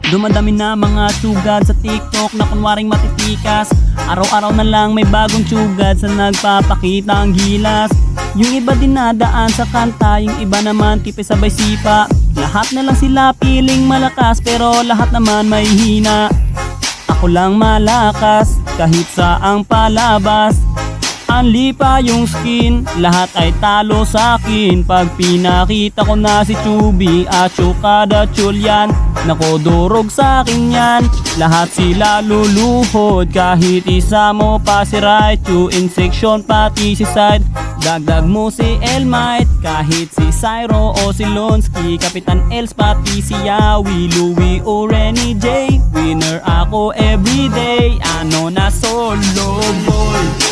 Dumadami na mga tsugad sa TikTok na kunwaring matitikas. Araw-araw na lang may bagong tsugad sa nagpapakita ang gilas. Yung iba dinadaan sa kanta, yung iba naman tipe sabay sipa. Lahat na lang sila piling malakas pero lahat naman may hina. Ako lang malakas kahit saang palabas. Anli pa yung skin, lahat ay talo sa akin. Pag pinakita ko na si Chubby at Chukada Chulyan, nako durog sa akin yan. Lahat sila luluhod, kahit isa mo pa si Raichu. In section pati si Side, dagdag mo si Elmite. Kahit si Cyro o si Lonsky, Kapitan Els pati si Yawi, Louie o Renny J. Winner ako everyday, ano na solo ball.